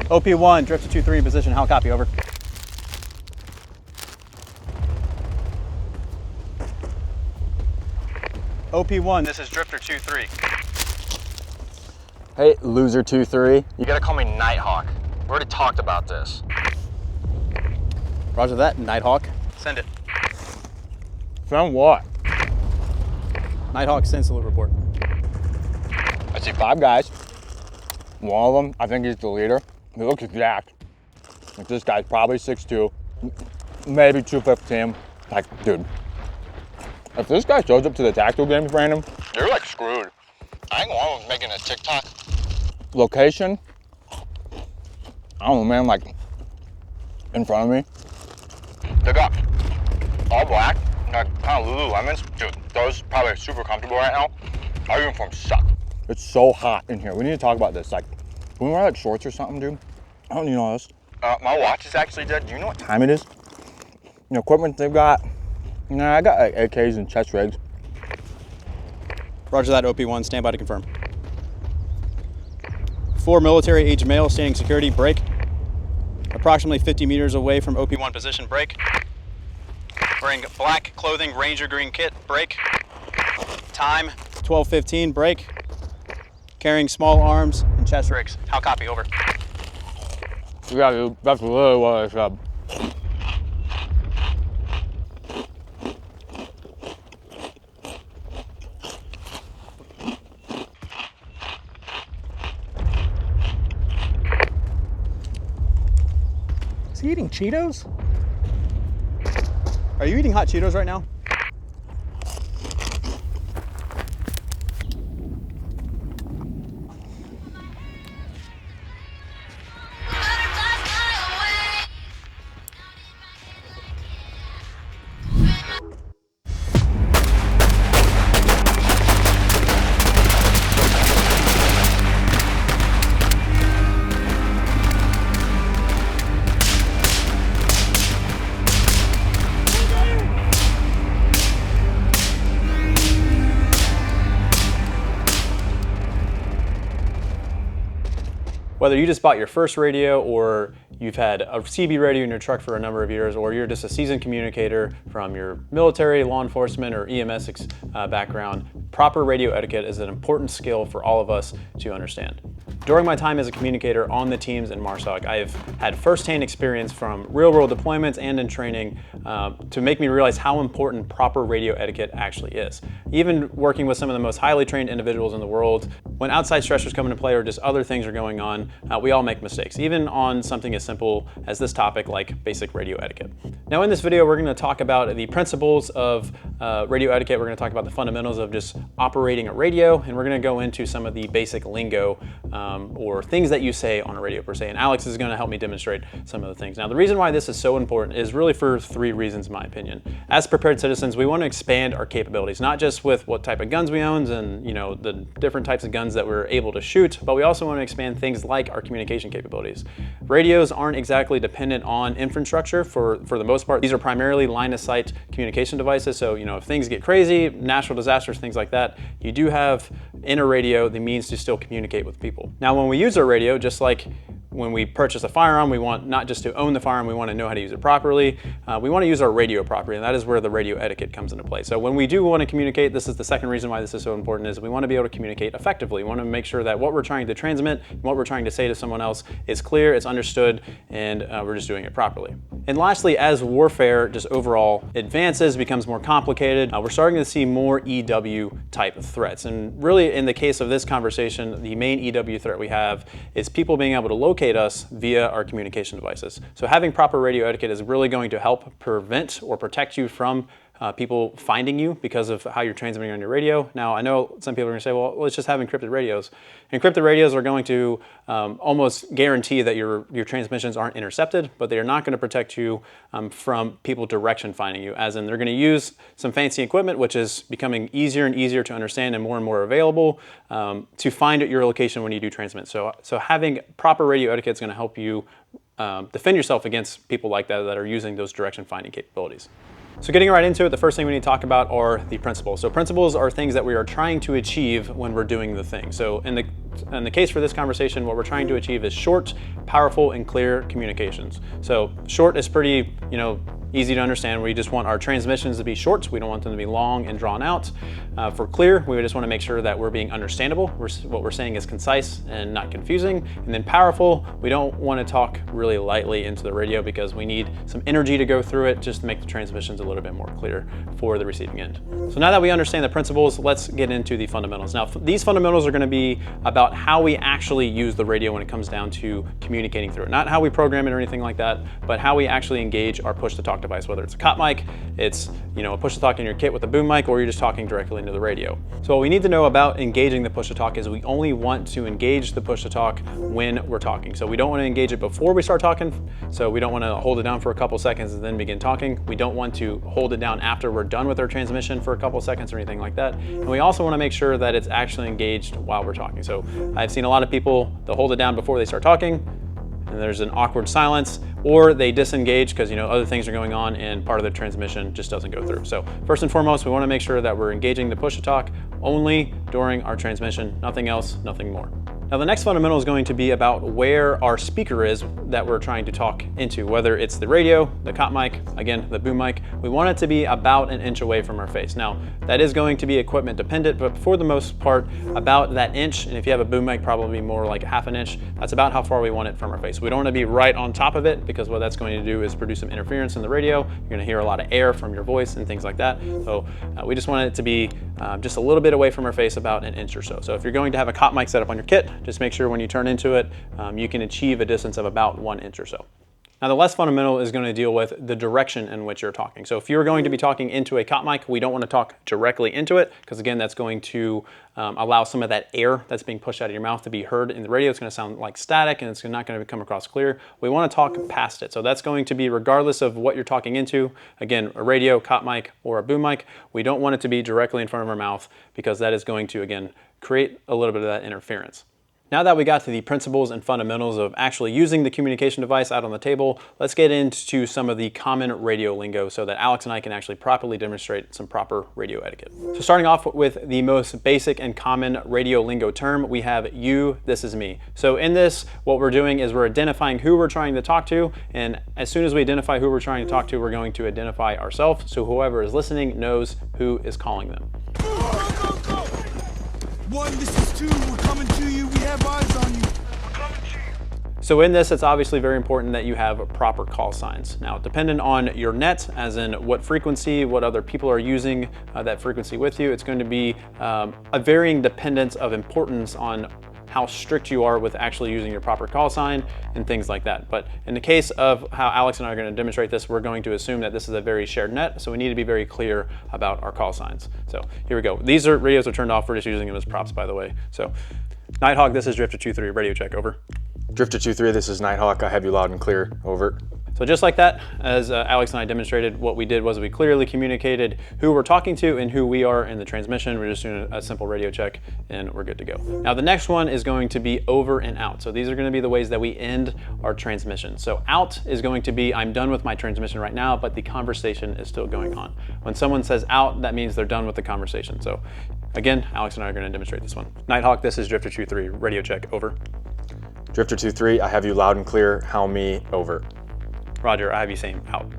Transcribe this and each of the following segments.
OP1, drift to 2-3 in position. How copy? Over. OP1, this is drifter 2-3. Hey, loser 2-3. You gotta call me Nighthawk. We already talked about this. Roger that, Nighthawk. Send it. Send what? Nighthawk, send salute report. I see 5 guys. One of them, I think he's the leader. He looks jacked. Like, this guy's probably 6'2", maybe 215. Like, dude, if this guy shows up to the tactical games, Brandon, you're like screwed. I think one of them's making a TikTok. Location, I don't know, man, like in front of me. They got all black, like kind of Lululemons. Dude, those probably are super comfortable right now. Our uniforms suck. It's so hot in here. We need to talk about this. Like, can we wear like shorts or something, dude? I don't need all this. My watch is actually dead. Do you know what time it is? You know, equipment they've got. Nah, I got like AKs and chest rigs. Roger that, OP1, stand by to confirm. 4 military-age male, standing security, break. Approximately 50 meters away from OP1 position, break. Wearing black clothing, Ranger green kit, break. Time, 12:15, break. Carrying small arms and chest rigs. How copy? Over. Yeah, dude, that's really what I said. Is he eating Cheetos? Are you eating hot Cheetos right now? Whether you just bought your first radio or you've had a CB radio in your truck for a number of years, or you're just a seasoned communicator from your military, law enforcement, or EMS background, proper radio etiquette is an important skill for all of us to understand. During my time as a communicator on the teams in MARSOC, I've had firsthand experience from real-world deployments and in training to make me realize how important proper radio etiquette actually is. Even working with some of the most highly trained individuals in the world, when outside stressors come into play or just other things are going on, we all make mistakes, even on something as simple as this topic like basic radio etiquette. Now in this video, we're going to talk about the principles of radio etiquette. We're going to talk about the fundamentals of just operating a radio, and we're going to go into some of the basic lingo or things that you say on a radio per se. And Alex is going to help me demonstrate some of the things. Now, the reason why this is so important is really for 3 reasons, in my opinion. As prepared citizens, we want to expand our capabilities, not just with what type of guns we own and the different types of guns that we're able to shoot, but we also want to expand things like our communication capabilities. Radios aren't exactly dependent on infrastructure for the most part. These are primarily line of sight communication devices. So, if things get crazy, natural disasters, things like that, you do have in a radio the means to still communicate with people. Now, when we use our radio, just like when we purchase a firearm, we want not just to own the firearm, we want to know how to use it properly. We want to use our radio properly, and that is where the radio etiquette comes into play. So when we do want to communicate, this is the second reason why this is so important, is we want to be able to communicate effectively. We want to make sure that what we're trying to transmit, what we're trying to say to someone else is clear, it's understood, and we're just doing it properly. And lastly, as warfare just overall advances, becomes more complicated, we're starting to see more EW type of threats. And really, in the case of this conversation, the main EW threat we have is people being able to locate us via our communication devices. So having proper radio etiquette is really going to help prevent or protect you from people finding you because of how you're transmitting on your radio. Now, I know some people are going to say, well, let's just have encrypted radios. Encrypted radios are going to almost guarantee that your transmissions aren't intercepted, but they are not going to protect you from people direction finding you, as in they're going to use some fancy equipment, which is becoming easier and easier to understand and more available to find at your location when you do transmit. So having proper radio etiquette is going to help you defend yourself against people like that are using those direction finding capabilities. So getting right into it, the first thing we need to talk about are the principles. So principles are things that we are trying to achieve when we're doing the thing. So in in the case for this conversation, what we're trying to achieve is short, powerful, and clear communications. So short is pretty, easy to understand. We just want our transmissions to be short. We don't want them to be long and drawn out. For clear, we just want to make sure that we're being understandable. What we're saying is concise and not confusing. And then powerful, we don't want to talk really lightly into the radio because we need some energy to go through it just to make the transmissions a little bit more clear for the receiving end. So now that we understand the principles, let's get into the fundamentals. Now, these fundamentals are going to be about how we actually use the radio when it comes down to communicating through it. Not how we program it or anything like that, but how we actually engage our push-to-talk device, whether it's a cop mic, it's a push-to-talk in your kit with a boom mic, or you're just talking directly into the radio. So what we need to know about engaging the push-to-talk is we only want to engage the push-to-talk when we're talking. So we don't want to engage it before we start talking. So we don't want to hold it down for a couple seconds and then begin talking. We don't want to hold it down after we're done with our transmission for a couple seconds or anything like that. And we also want to make sure that it's actually engaged while we're talking. So I've seen a lot of people, they'll hold it down before they start talking, and there's an awkward silence, or they disengage because other things are going on and part of the transmission just doesn't go through. So first and foremost, we want to make sure that we're engaging the push-to-talk only during our transmission, nothing else, nothing more. Now the next fundamental is going to be about where our speaker is that we're trying to talk into, whether it's the radio, the cop mic, again, the boom mic. We want it to be about an inch away from our face. Now that is going to be equipment dependent, but for the most part, about that inch, and if you have a boom mic, probably more like half an inch, that's about how far we want it from our face. We don't want to be right on top of it because what that's going to do is produce some interference in the radio. You're going to hear a lot of air from your voice and things like that. So we just want it to be just a little bit away from our face, about an inch or so. So if you're going to have a cop mic set up on your kit, just make sure when you turn into it, you can achieve a distance of about 1 inch or so. Now the less fundamental is going to deal with the direction in which you're talking. So if you're going to be talking into a cop mic, we don't want to talk directly into it because again, that's going to allow some of that air that's being pushed out of your mouth to be heard in the radio. It's going to sound like static and it's not going to come across clear. We want to talk past it. So that's going to be regardless of what you're talking into. Again, a radio, cop mic, or a boom mic. We don't want it to be directly in front of our mouth because that is going to, again, create a little bit of that interference. Now that we got to the principles and fundamentals of actually using the communication device out on the table, let's get into some of the common radio lingo so that Alex and I can actually properly demonstrate some proper radio etiquette. So starting off with the most basic and common radio lingo term, we have you, this is me. So in this, what we're doing is we're identifying who we're trying to talk to, and as soon as we identify who we're trying to talk to, we're going to identify ourselves, so whoever is listening knows who is calling them. Go. 1, this is 2, we're coming to you, we have eyes on you. We're coming to you. So in this, it's obviously very important that you have proper call signs. Now, dependent on your net, as in what frequency, what other people are using that frequency with you, it's going to be a varying dependence of importance on how strict you are with actually using your proper call sign and things like that. But in the case of how Alex and I are going to demonstrate this, we're going to assume that this is a very shared net, so we need to be very clear about our call signs. So here we go. These radios are turned off. We're just using them as props, by the way. So Nighthawk, this is Drifter 2-3, radio check, over. Drifter 2-3, this is Nighthawk. I have you loud and clear, over. So just like that, as Alex and I demonstrated, what we did was we clearly communicated who we're talking to and who we are in the transmission. We're just doing a simple radio check and we're good to go. Now the next one is going to be over and out. So these are going to be the ways that we end our transmission. So out is going to be, I'm done with my transmission right now, but the conversation is still going on. When someone says out, that means they're done with the conversation. So again, Alex and I are going to demonstrate this one. Nighthawk, this is Drifter 2-3, radio check, over. Drifter 2-3, I have you loud and clear, how me, over. Roger, I have you saying out.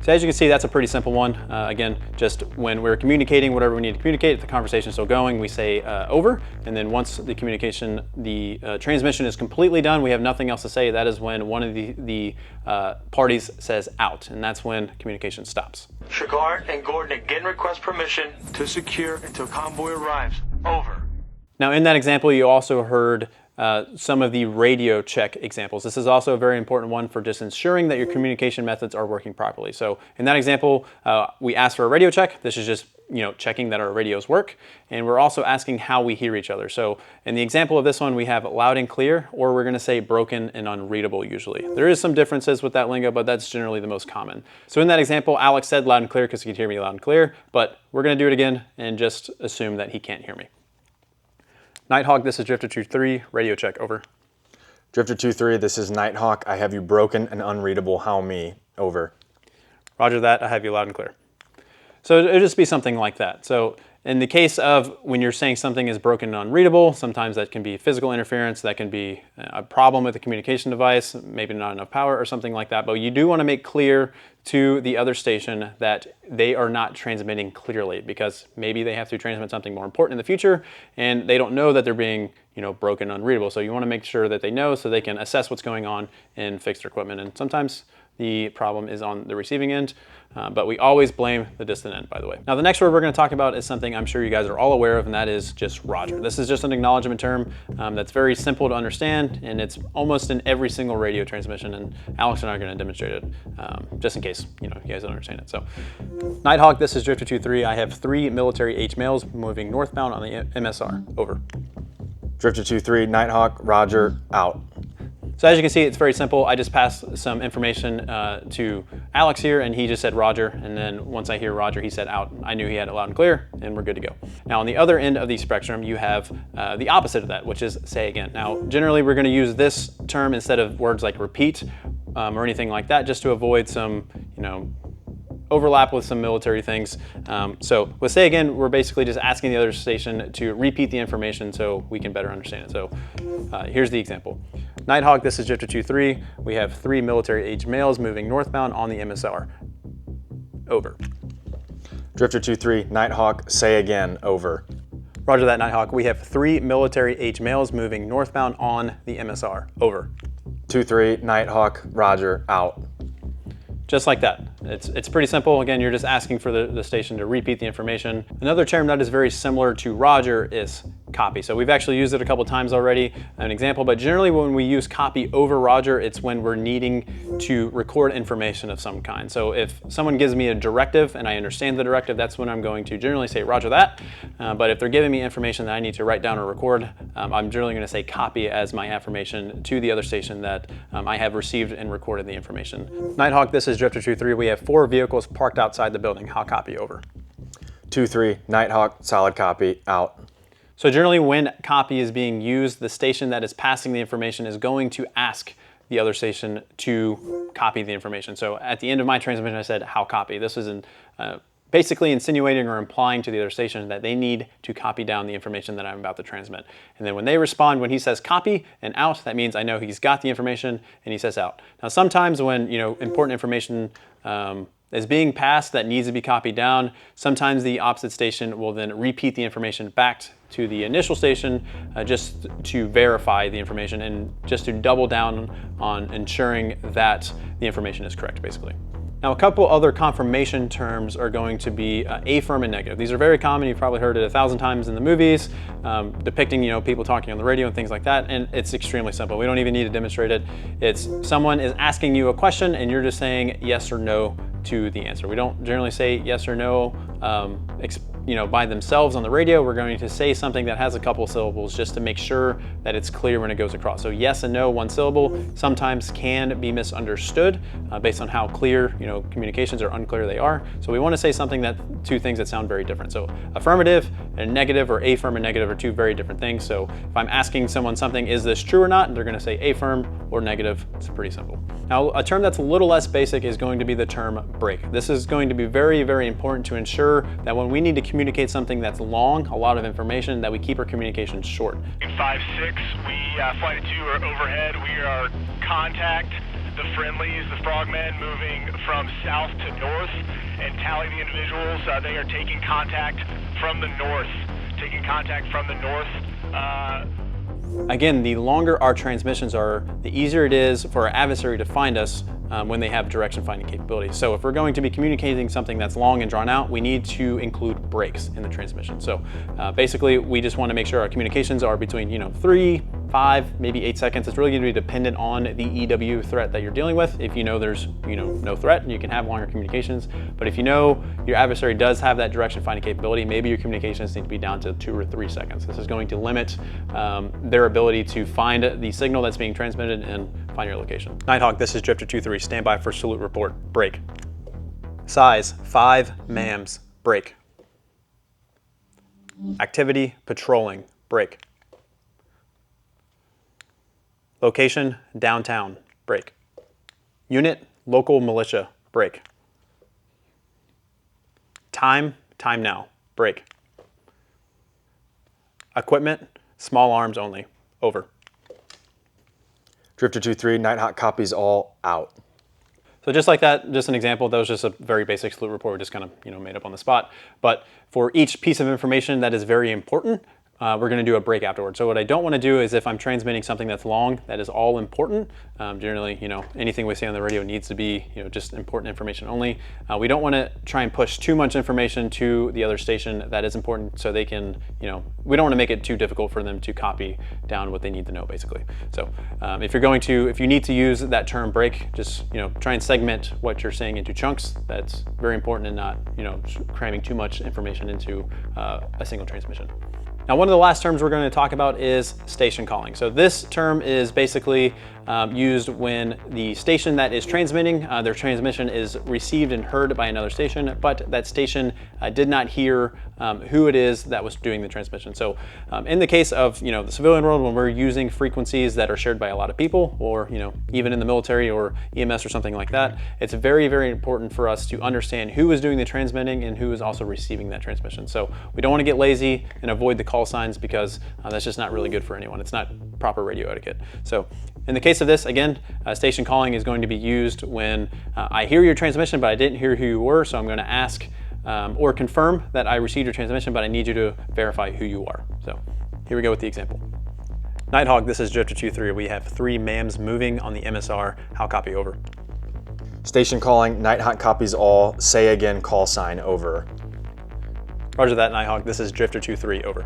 So as you can see, that's a pretty simple one. Again, just when we're communicating whatever we need to communicate, if the conversation is still going, we say over, and then once the communication, the transmission is completely done, we have nothing else to say, that is when one of the parties says out, and that's when communication stops. Shagart and Gordon again request permission to secure until convoy arrives. Over. Now in that example, you also heard some of the radio check examples. This is also a very important one for just ensuring that your communication methods are working properly. So in that example, we asked for a radio check. This is just checking that our radios work. And we're also asking how we hear each other. So in the example of this one, we have loud and clear, or we're gonna say broken and unreadable usually. There is some differences with that lingo, but that's generally the most common. So in that example, Alex said loud and clear because he could hear me loud and clear, but we're gonna do it again and just assume that he can't hear me. Nighthawk, this is Drifter 2-3, radio check, over. Drifter 2-3, this is Nighthawk. I have you broken and unreadable, how me, over. Roger that, I have you loud and clear. So it'll just be something like that. So In the case of when you're saying something is broken and unreadable, sometimes that can be physical interference, that can be a problem with the communication device, maybe not enough power or something like that. But you do want to make clear to the other station that they are not transmitting clearly, because maybe they have to transmit something more important in the future and they don't know that they're being, broken and unreadable. So you want to make sure that they know so they can assess what's going on and fix their equipment. And sometimes the problem is on the receiving end, but we always blame the distant end, by the way. Now, the next word we're going to talk about is something I'm sure you guys are all aware of, and that is just Roger. This is just an acknowledgement term that's very simple to understand, and it's almost in every single radio transmission, and Alex and I are going to demonstrate it just in case you guys don't understand it. So, Nighthawk, this is Drifter 23. I have 3 military H males moving northbound on the MSR. Over. Drifter 23, Nighthawk, Roger, out. So as you can see, it's very simple. I just passed some information to Alex here, and he just said Roger, and then once I hear Roger, he said out. I knew he had it loud and clear, and we're good to go. Now on the other end of the spectrum, you have the opposite of that, which is say again. Now generally we're going to use this term instead of words like repeat or anything like that, just to avoid some, overlap with some military things. So with say again, we're basically just asking the other station to repeat the information so we can better understand it. So here's the example. Nighthawk, this is Drifter 23. We have 3 military-age males moving northbound on the MSR. Over. Drifter 23, Nighthawk, say again, over. Roger that, Nighthawk. We have 3 military-age males moving northbound on the MSR. Over. 2-3, Nighthawk, Roger, out. Just like that. It's pretty simple. Again, you're just asking for the station to repeat the information. Another term that is very similar to Roger is copy. So we've actually used it a couple times already, an example, but generally when we use copy over Roger, it's when we're needing to record information of some kind. So if someone gives me a directive and I understand the directive, that's when I'm going to generally say Roger that. But if they're giving me information that I need to write down or record, I'm generally going to say copy as my affirmation to the other station that I have received and recorded the information. Nighthawk, this is Drifter 23. We have 4 vehicles parked outside the building. How copy? Over. 2-3, Nighthawk, solid copy, out. So generally when copy is being used, the station that is passing the information is going to ask the other station to copy the information. So at the end of my transmission, I said, how copy? This is basically insinuating or implying to the other station that they need to copy down the information that I'm about to transmit. And then when they respond, when he says copy and out, that means I know he's got the information and he says out. Now sometimes when important information is being passed that needs to be copied down, sometimes the opposite station will then repeat the information back to the initial station just to verify the information and just to double down on ensuring that the information is correct, basically. Now, a couple other confirmation terms are going to be affirm and negative. These are very common. You've probably heard it 1,000 times in the movies, depicting people talking on the radio and things like that. And it's extremely simple. We don't even need to demonstrate it. It's someone is asking you a question and you're just saying yes or no to the answer. We don't generally say yes or no by themselves on the radio. We're going to say something that has a couple syllables just to make sure that it's clear when it goes across. So yes and no, 1 syllable, sometimes can be misunderstood based on how clear communications or unclear they are. So we want to say something that 2 things that sound very different. So affirmative and negative, or affirm and negative, are 2 very different things. So if I'm asking someone something, is this true or not? They're going to say affirm or negative. It's pretty simple. Now, a term that's a little less basic is going to be the term break. This is going to be very, very important to ensure that when we need to communicate something that's long, a lot of information, that we keep our communications short. 5-6, we flight 2 are overhead. We are contact the friendlies, the frogmen, moving from south to north, and tally the individuals. They are taking contact from the north. Again, the longer our transmissions are, the easier it is for our adversary to find us when they have direction finding capabilities. So if we're going to be communicating something that's long and drawn out, we need to include breaks in the transmission. So basically, we just want to make sure our communications are between 3, 5, maybe 8 seconds. It's really going to be dependent on the EW threat that you're dealing with. If you know there's no threat, you can have longer communications. But if you know your adversary does have that direction finding capability, maybe your communications need to be down to 2 or 3 seconds. This is going to limit their ability to find the signal that's being transmitted and find your location. Nighthawk, this is Drifter 23. Stand by for salute report. Break. Size 5 mams. Break. Activity patrolling. Break. Location downtown. Break. Unit local militia. Break. Time now. Break. Equipment, small arms only. Over. Drifter 2-3, Nighthawk copies all, out. So just like that, just an example, that was just a very basic salute report we just kind of made up on the spot. But for each piece of information that is very important, we're going to do a break afterwards. So what I don't want to do is if I'm transmitting something that's long, that is all important. Generally, anything we say on the radio needs to be, just important information only. We don't want to try and push too much information to the other station that is important, so they can, we don't want to make it too difficult for them to copy down what they need to know, basically. So if you need to use that term break, just try and segment what you're saying into chunks. That's very important, and not cramming too much information into a single transmission. Now, one of the last terms we're going to talk about is station calling. So this term is basically used when the station that is transmitting, their transmission is received and heard by another station, but that station did not hear who it is that was doing the transmission. So in the case of the civilian world, when we're using frequencies that are shared by a lot of people, or even in the military or EMS or something like that, it's very, very important for us to understand who is doing the transmitting and who is also receiving that transmission. So we don't want to get lazy and avoid the call signs, because that's just not really good for anyone. It's not proper radio etiquette. So in the case of this, again, station calling is going to be used when I hear your transmission, but I didn't hear who you were, so I'm going to ask or confirm that I received your transmission, but I need you to verify who you are. So here we go with the example. Nighthawk, this is Drifter 2-3. We have 3 MAMs moving on the MSR. How copy? Over. Station calling, Nighthawk copies all, say again, call sign, over. Roger that, Nighthawk. This is Drifter 2-3. Over.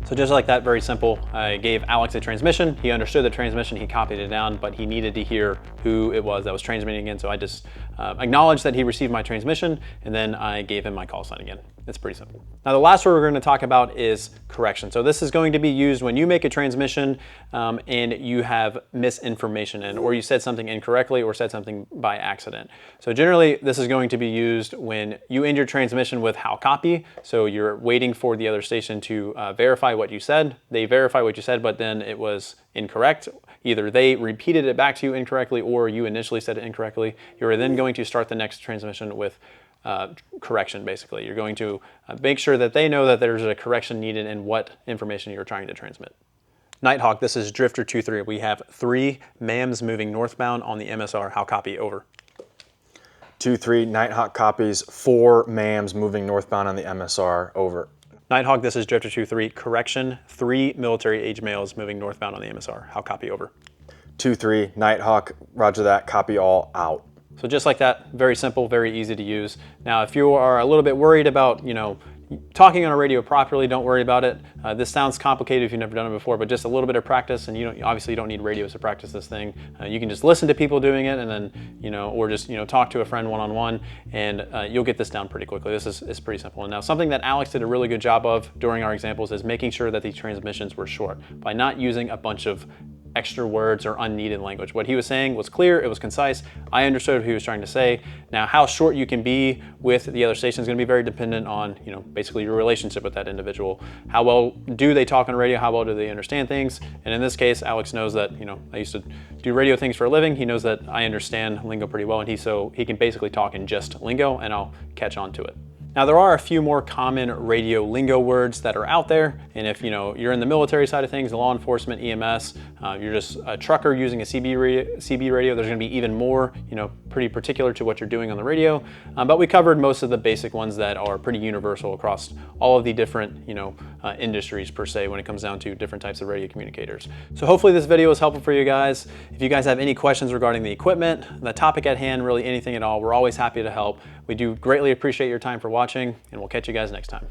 So just like that, very simple. I gave Alex a transmission. He understood the transmission, he copied it down, but he needed to hear who it was that was transmitting again. So I just acknowledged that he received my transmission, and then I gave him my call sign again. It's pretty simple. Now the last word we're going to talk about is correction. So this is going to be used when you make a transmission and you have misinformation in, or you said something incorrectly or said something by accident. So generally this is going to be used when you end your transmission with how copy. So you're waiting for the other station to verify what you said. They verify what you said, but then it was incorrect. Either they repeated it back to you incorrectly, or you initially said it incorrectly. You're then going to start the next transmission with correction, basically. You're going to make sure that they know that there's a correction needed in what information you're trying to transmit. Nighthawk, this is Drifter 2-3. We have 3 MAMs moving northbound on the MSR. How copy? Over. 2-3, Nighthawk copies 4 MAMs moving northbound on the MSR. Over. Nighthawk, this is Drifter 2-3. Correction, 3 military age males moving northbound on the MSR. How copy? Over. 2-3, Nighthawk, roger that, copy all, out. So just like that, very simple, very easy to use. Now, if you are a little bit worried about, talking on a radio properly, don't worry about it. This sounds complicated if you've never done it before, but just a little bit of practice, and obviously you don't need radios to practice this thing. You can just listen to people doing it, and then, or just, talk to a friend one-on-one, and you'll get this down pretty quickly. This is pretty simple. And now something that Alex did a really good job of during our examples is making sure that these transmissions were short by not using a bunch of extra words or unneeded language. What he was saying was clear, it was concise. I understood what he was trying to say. Now, how short you can be with the other station is going to be very dependent on, basically your relationship with that individual. How well do they talk on radio? How well do they understand things? And in this case, Alex knows that, I used to do radio things for a living. He knows that I understand lingo pretty well, and he can basically talk in just lingo, and I'll catch on to it. Now, there are a few more common radio lingo words that are out there, and if you're in the military side of things, law enforcement, EMS, you're just a trucker using a CB radio, there's going to be even more, pretty particular to what you're doing on the radio. But we covered most of the basic ones that are pretty universal across all of the different, industries per se when it comes down to different types of radio communicators. So hopefully this video was helpful for you guys. If you guys have any questions regarding the equipment, the topic at hand, really anything at all, we're always happy to help. We do greatly appreciate your time for watching, and we'll catch you guys next time.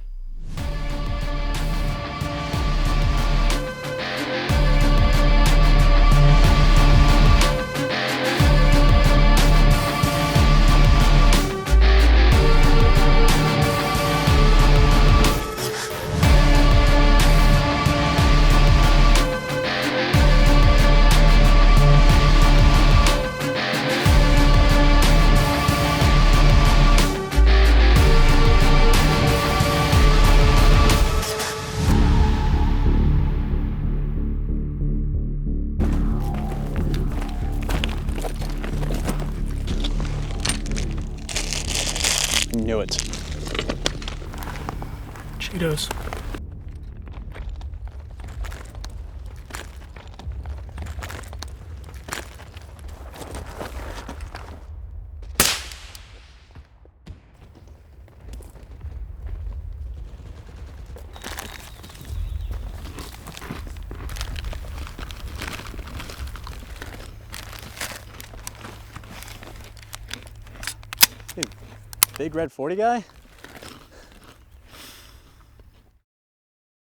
Knew it. Cheetos. Big red 40 guy?